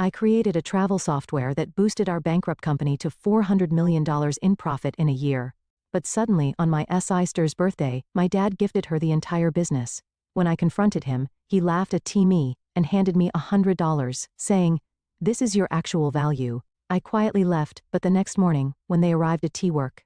I created a travel software that boosted our Bankrupt company to $400 million in profit in a year. But suddenly, on my sister's birthday, my dad gifted her the entire business. When I confronted him, he laughed at me and handed me $100, saying, "This is your actual value." I quietly left, but the next morning, when they arrived at work.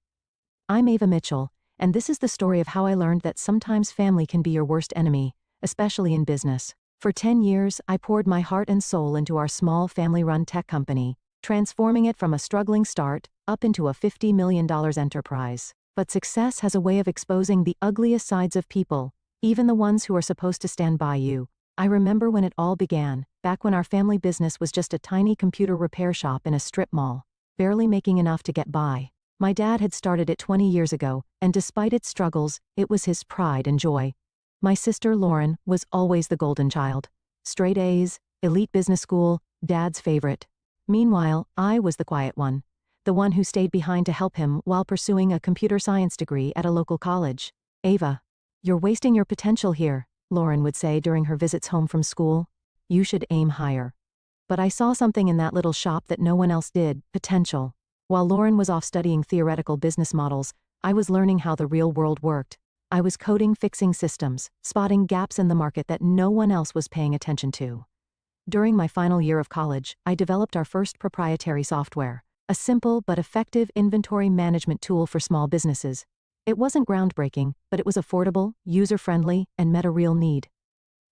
I'm Ava Mitchell, and this is the story of how I learned that sometimes family can be your worst enemy, especially in business. For 10 years, I poured my heart and soul into our small family-run tech company, transforming it from a struggling start up into a $50 million enterprise. But success has a way of exposing the ugliest sides of people, even the ones who are supposed to stand by you. I remember when it all began, back when our family business was just a tiny computer repair shop in a strip mall, barely making enough to get by. My dad had started it 20 years ago, and despite its struggles, it was his pride and joy. My sister Lauren was always the golden child. Straight A's, elite business school, dad's favorite. Meanwhile, I was the quiet one. The one who stayed behind to help him while pursuing a computer science degree at a local college. "Ava, you're wasting your potential here," Lauren would say during her visits home from school. "You should aim higher." But I saw something in that little shop that no one else did: potential. While Lauren was off studying theoretical business models, I was learning how the real world worked. I was coding, fixing systems, spotting gaps in the market that no one else was paying attention to. During my final year of college, I developed our first proprietary software, a simple but effective inventory management tool for small businesses. It wasn't groundbreaking, but it was affordable, user-friendly, and met a real need.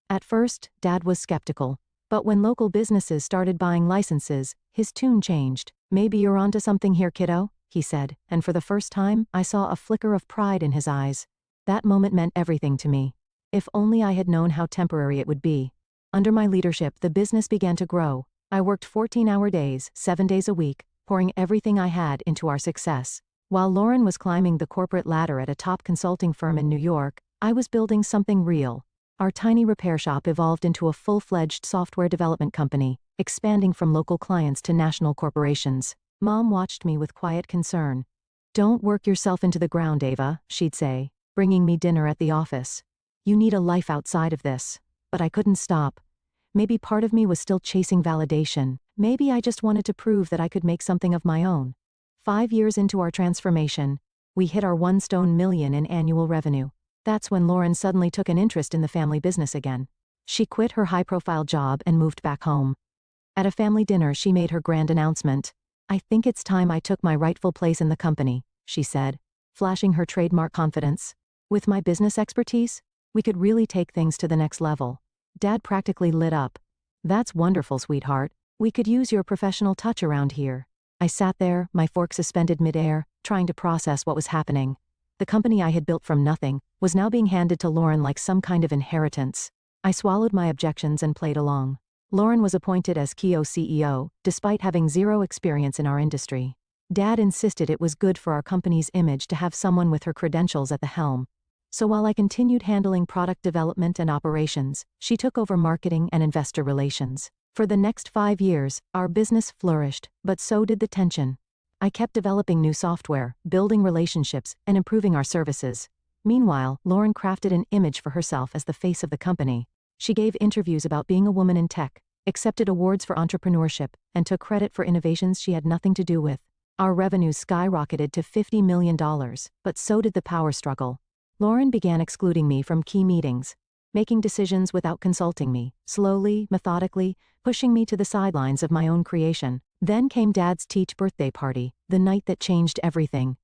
At first, Dad was skeptical, but when local businesses started buying licenses, his tune changed. "Maybe you're onto something here, kiddo," he said, and for the first time, I saw a flicker of pride in his eyes. That moment meant everything to me. If only I had known how temporary it would be. Under my leadership, the business began to grow. I worked 14-hour days, 7 days a week, pouring everything I had into our success. While Lauren was climbing the corporate ladder at a top consulting firm in New York, I was building something real. Our tiny repair shop evolved into a full-fledged software development company, expanding from local clients to national corporations. Mom watched me with quiet concern. "Don't work yourself into the ground, Ava," she'd say, bringing me dinner at the office. "You need a life outside of this." But I couldn't stop. Maybe part of me was still chasing validation. Maybe I just wanted to prove that I could make something of my own. 5 years into our transformation, we hit our $1 million in annual revenue. That's when Lauren suddenly took an interest in the family business again. She quit her high-profile job and moved back home. At a family dinner, she made her grand announcement. "I think it's time I took my rightful place in the company," she said, flashing her trademark confidence. "With my business expertise, we could really take things to the next level." Dad practically lit up. "That's wonderful, sweetheart. We could use your professional touch around here." I sat there, my fork suspended midair, trying to process what was happening. The company I had built from nothing was now being handed to Lauren like some kind of inheritance. I swallowed my objections and played along. Lauren was appointed as CEO, despite having zero experience in our industry. Dad insisted it was good for our company's image to have someone with her credentials at the helm. So while I continued handling product development and operations, she took over marketing and investor relations. For the next 5 years, our business flourished, but so did the tension. I kept developing new software, building relationships, and improving our services. Meanwhile, Lauren crafted an image for herself as the face of the company. She gave interviews about being a woman in tech, accepted awards for entrepreneurship, and took credit for innovations she had nothing to do with. Our revenues skyrocketed to $50 million, but so did the power struggle. Lauren began excluding me from key meetings, making decisions without consulting me, slowly, methodically, pushing me to the sidelines of my own creation. Then came Dad's birthday party, the night that changed everything.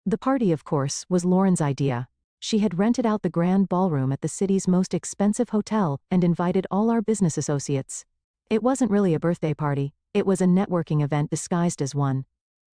The party, of course, was Lauren's idea. She had rented out the grand ballroom at the city's most expensive hotel and invited all our business associates. It wasn't really a birthday party, it was a networking event disguised as one.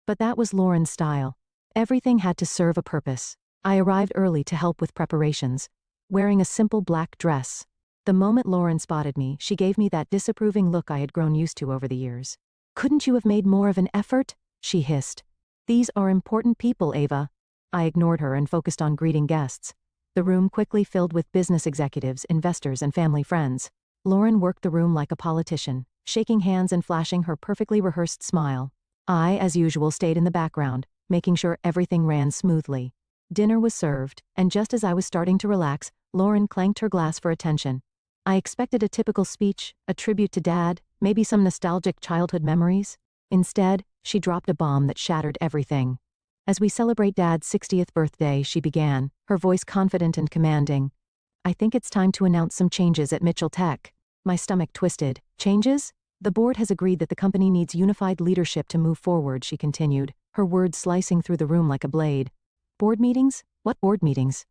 But that was Lauren's style. Everything had to serve a purpose. I arrived early to help with preparations, wearing a simple black dress. The moment Lauren spotted me, she gave me that disapproving look I had grown used to over the years. "Couldn't you have made more of an effort?" she hissed. "These are important people, Ava." I ignored her and focused on greeting guests. The room quickly filled with business executives, investors, and family friends. Lauren worked the room like a politician, shaking hands and flashing her perfectly rehearsed smile. I, as usual, stayed in the background, making sure everything ran smoothly. Dinner was served, and just as I was starting to relax, Lauren clanked her glass for attention. I expected a typical speech, a tribute to Dad, Maybe some nostalgic childhood memories? Instead, she dropped a bomb that shattered everything. As we celebrate Dad's 60th birthday, she began, her voice confident and commanding. I think it's time to announce some changes at Mitchell Tech. My stomach twisted. Changes? The board has agreed that the company needs unified leadership to move forward, she continued, her words slicing through the room like a blade. Board meetings? What board meetings?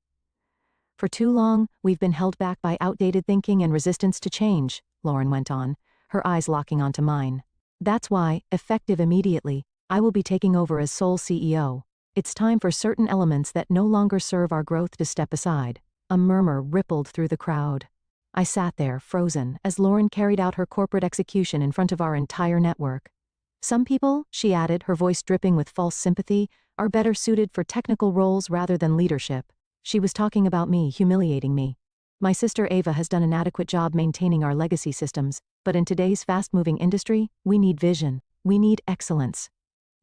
For too long, we've been held back by outdated thinking and resistance to change, Lauren went on, her eyes locking onto mine. That's why, effective immediately, I will be taking over as sole CEO. It's time for certain elements that no longer serve our growth to step aside. A murmur rippled through the crowd. I sat there, frozen, as Lauren carried out her corporate execution in front of our entire network. Some people, she added, her voice dripping with false sympathy, are better suited for technical roles rather than leadership. She was talking about me, humiliating me. My sister Ava has done an adequate job maintaining our legacy systems, but in today's fast-moving industry, we need vision. We need excellence.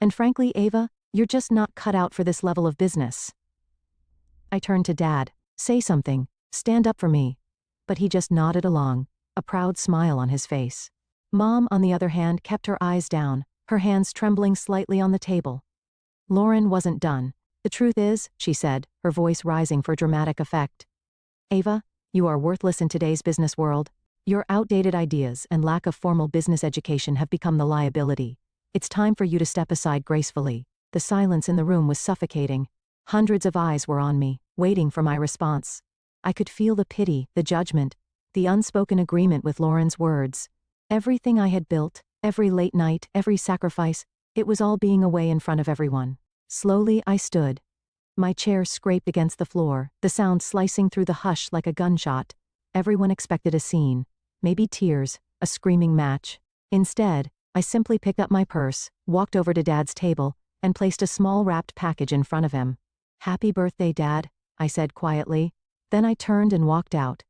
And frankly, Ava, you're just not cut out for this level of business. I turned to Dad. Say something. Stand up for me. But he just nodded along, a proud smile on his face. Mom, on the other hand, kept her eyes down, her hands trembling slightly on the table. Lauren wasn't done. The truth is, she said, her voice rising for dramatic effect. Ava, you are worthless in today's business world. Your outdated ideas and lack of formal business education have become the liability. It's time for you to step aside gracefully. The silence in the room was suffocating. Hundreds of eyes were on me, waiting for my response. I could feel the pity, the judgment, the unspoken agreement with Lauren's words. Everything I had built, every late night, every sacrifice, it was all being away in front of everyone. Slowly I stood. My chair scraped against the floor, the sound slicing through the hush like a gunshot. Everyone expected a scene, maybe tears, a screaming match. Instead, I simply picked up my purse, walked over to Dad's table, and placed a small wrapped package in front of him. Happy birthday, Dad, I said quietly. Then I turned and walked out.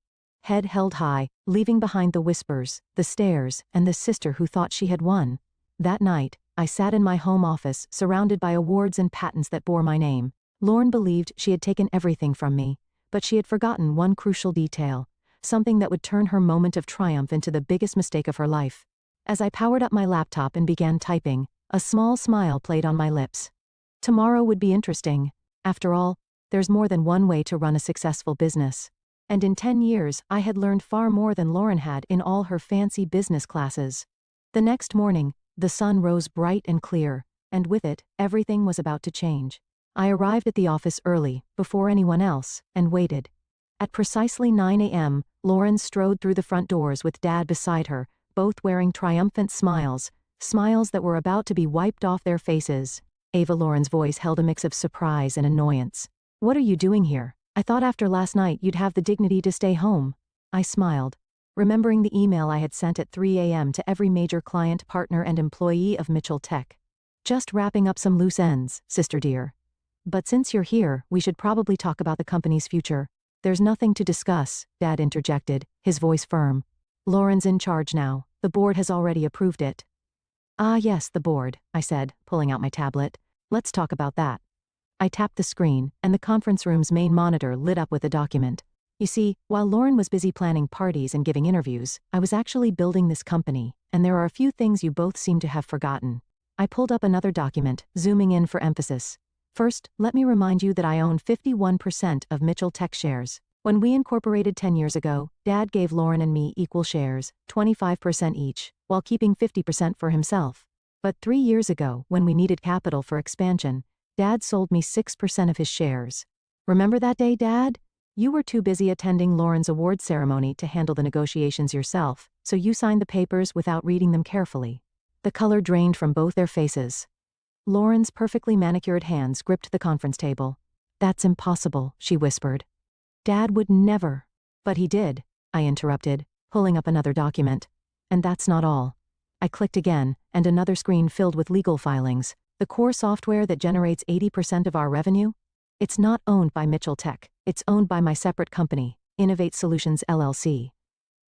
Head held high, leaving behind the whispers, the stares, and the sister who thought she had won. That night, I sat in my home office, surrounded by awards and patents that bore my name. Lauren believed she had taken everything from me, but she had forgotten one crucial detail, something that would turn her moment of triumph into the biggest mistake of her life. As I powered up my laptop and began typing, a small smile played on my lips. Tomorrow would be interesting. After all, there's more than one way to run a successful business. And in 10 years, I had learned far more than Lauren had in all her fancy business classes. The next morning, the sun rose bright and clear, and with it, everything was about to change. I arrived at the office early, before anyone else, and waited. At precisely 9 a.m., Lauren strode through the front doors with Dad beside her, both wearing triumphant smiles, smiles that were about to be wiped off their faces. Ava, Lauren's voice held a mix of surprise and annoyance. What are you doing here? I thought after last night you'd have the dignity to stay home. I smiled, remembering the email I had sent at 3 a.m. to every major client, partner, and employee of Mitchell Tech. Just wrapping up some loose ends, sister dear. But since you're here, we should probably talk about the company's future. There's nothing to discuss, Dad interjected, his voice firm. Lauren's in charge now. The board has already approved it. Ah yes, the board, I said, pulling out my tablet. Let's talk about that. I tapped the screen, and the conference room's main monitor lit up with a document. You see, while Lauren was busy planning parties and giving interviews, I was actually building this company, and there are a few things you both seem to have forgotten. I pulled up another document, zooming in for emphasis. First, let me remind you that I own 51% of Mitchell Tech shares. When we incorporated 10 years ago, Dad gave Lauren and me equal shares, 25% each, while keeping 50% for himself. But 3 years ago, when we needed capital for expansion, Dad sold me 6% of his shares. Remember that day, Dad? You were too busy attending Lauren's award ceremony to handle the negotiations yourself, so you signed the papers without reading them carefully. The color drained from both their faces. Lauren's perfectly manicured hands gripped the conference table. That's impossible, she whispered. Dad would never. But he did, I interrupted, pulling up another document. And that's not all. I clicked again, and another screen filled with legal filings. The core software that generates 80% of our revenue? It's not owned by Mitchell Tech. It's owned by my separate company, Innovate Solutions LLC.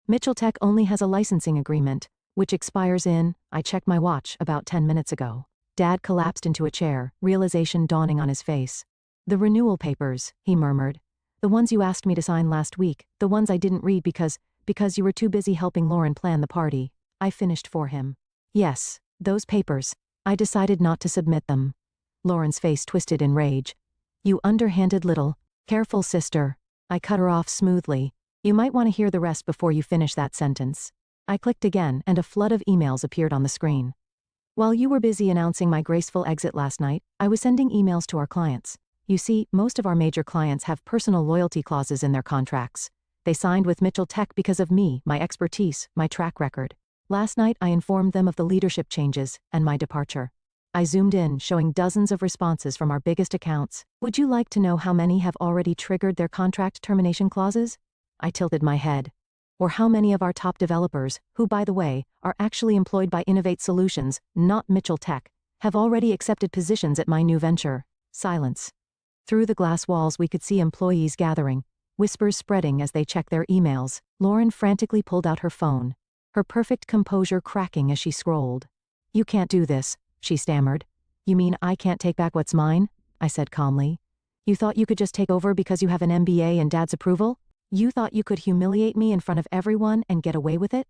Mitchell Tech only has a licensing agreement, which expires in, I checked my watch about 10 minutes ago. Dad collapsed into a chair, realization dawning on his face. The renewal papers, he murmured. The ones you asked me to sign last week, the ones I didn't read because you were too busy helping Lauren plan the party. I finished for him. Yes, those papers. I decided not to submit them. Lauren's face twisted in rage. You underhanded little. Careful, sister. I cut her off smoothly. You might want to hear the rest before you finish that sentence. I clicked again and a flood of emails appeared on the screen. While you were busy announcing my graceful exit last night, I was sending emails to our clients. You see, most of our major clients have personal loyalty clauses in their contracts. They signed with Mitchell Tech because of me, my expertise, my track record. Last night I informed them of the leadership changes and my departure. I zoomed in, showing dozens of responses from our biggest accounts. Would you like to know how many have already triggered their contract termination clauses? I tilted my head. Or how many of our top developers, who by the way, are actually employed by Innovate Solutions, not Mitchell Tech, have already accepted positions at my new venture? Silence. Through the glass walls we could see employees gathering, whispers spreading as they check their emails. Lauren frantically pulled out her phone, her perfect composure cracking as she scrolled. You can't do this, she stammered. You mean I can't take back what's mine? I said calmly. You thought you could just take over because you have an MBA and Dad's approval? You thought you could humiliate me in front of everyone and get away with it?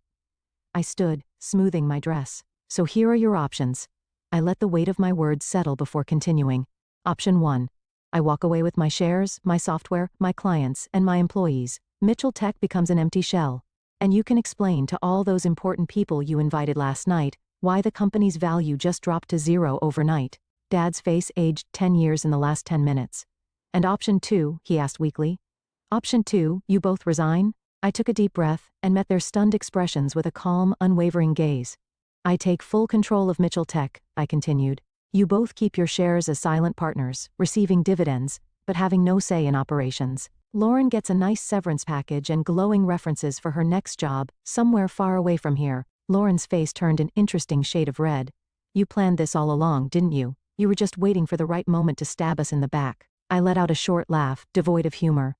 I stood, smoothing my dress. So here are your options. I let the weight of my words settle before continuing. Option 1. I walk away with my shares, my software, my clients, and my employees. Mitchell Tech becomes an empty shell. And you can explain to all those important people you invited last night why the company's value just dropped to 0 overnight. Dad's face aged 10 years in the last 10 minutes. And option 2, he asked weakly. Option 2, you both resign? I took a deep breath and met their stunned expressions with a calm, unwavering gaze. I take full control of Mitchell Tech, I continued. You both keep your shares as silent partners, receiving dividends, but having no say in operations. Lauren gets a nice severance package and glowing references for her next job, somewhere far away from here. Lauren's face turned an interesting shade of red. You planned this all along, didn't you? You were just waiting for the right moment to stab us in the back. I let out a short laugh, devoid of humor.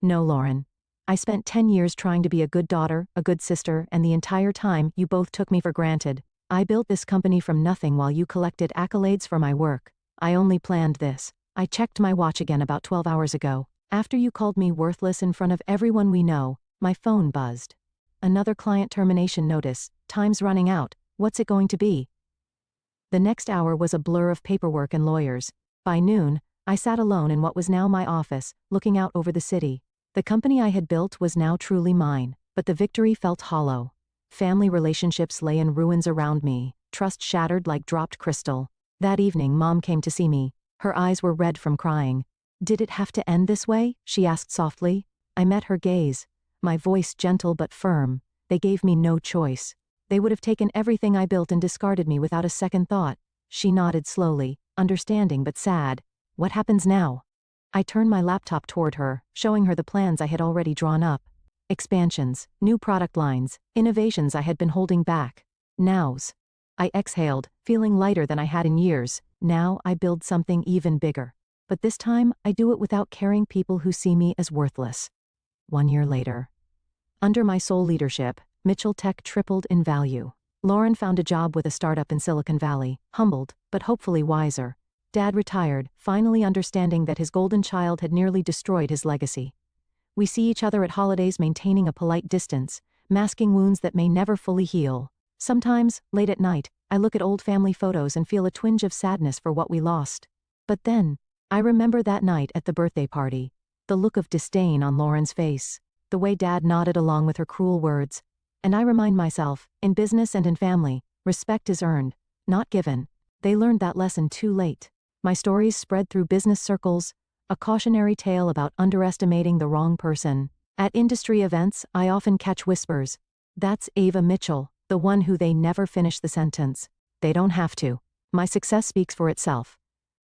No, Lauren. I spent 10 years trying to be a good daughter, a good sister, and the entire time you both took me for granted. I built this company from nothing while you collected accolades for my work. I only planned this. I checked my watch again about 12 hours ago. After you called me worthless in front of everyone we know, my phone buzzed. Another client termination notice. Time's running out. What's it going to be? The next hour was a blur of paperwork and lawyers. By noon, I sat alone in what was now my office, looking out over the city. The company I had built was now truly mine, but the victory felt hollow. Family relationships lay in ruins around me, trust shattered like dropped crystal. That evening Mom came to see me. Her eyes were red from crying. Did it have to end this way? She asked softly. I met her gaze, my voice gentle but firm. They gave me no choice. They would have taken everything I built and discarded me without a second thought. She nodded slowly, understanding but sad. What happens now? I turned my laptop toward her, showing her the plans I had already drawn up. Expansions, new product lines, innovations I had been holding back. Nows. I exhaled, feeling lighter than I had in years. Now I build something even bigger. But this time, I do it without carrying people who see me as worthless. 1 year later. Under my sole leadership, Mitchell Tech tripled in value. Lauren found a job with a startup in Silicon Valley, humbled, but hopefully wiser. Dad retired, finally understanding that his golden child had nearly destroyed his legacy. We see each other at holidays maintaining a polite distance, masking wounds that may never fully heal. Sometimes, late at night, I look at old family photos and feel a twinge of sadness for what we lost. But then, I remember that night at the birthday party, the look of disdain on Lauren's face, the way Dad nodded along with her cruel words, and I remind myself, in business and in family, respect is earned, not given. They learned that lesson too late. My stories spread through business circles, a cautionary tale about underestimating the wrong person. At industry events, I often catch whispers. That's Ava Mitchell, the one who they never finish the sentence. They don't have to. My success speaks for itself.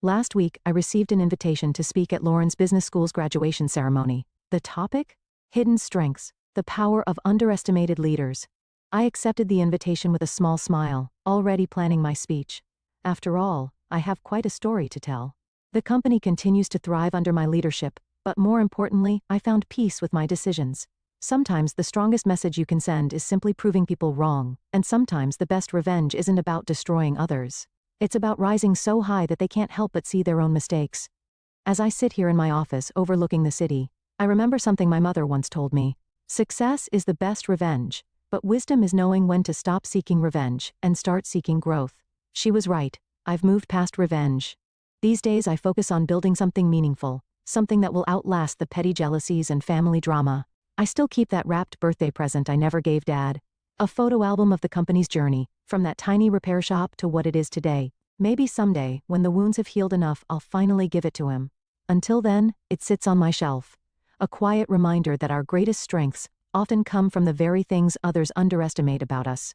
Last week, I received an invitation to speak at Lauren's Business School's graduation ceremony. The topic? Hidden strengths, the power of underestimated leaders. I accepted the invitation with a small smile, already planning my speech. After all, I have quite a story to tell. The company continues to thrive under my leadership, but more importantly, I found peace with my decisions. Sometimes the strongest message you can send is simply proving people wrong, and sometimes the best revenge isn't about destroying others. It's about rising so high that they can't help but see their own mistakes. As I sit here in my office overlooking the city, I remember something my mother once told me. Success is the best revenge. But wisdom is knowing when to stop seeking revenge and start seeking growth. She was right. I've moved past revenge. These days I focus on building something meaningful, something that will outlast the petty jealousies and family drama. I still keep that wrapped birthday present I never gave Dad. A photo album of the company's journey, from that tiny repair shop to what it is today. Maybe someday, when the wounds have healed enough, I'll finally give it to him. Until then, it sits on my shelf. A quiet reminder that our greatest strengths often come from the very things others underestimate about us.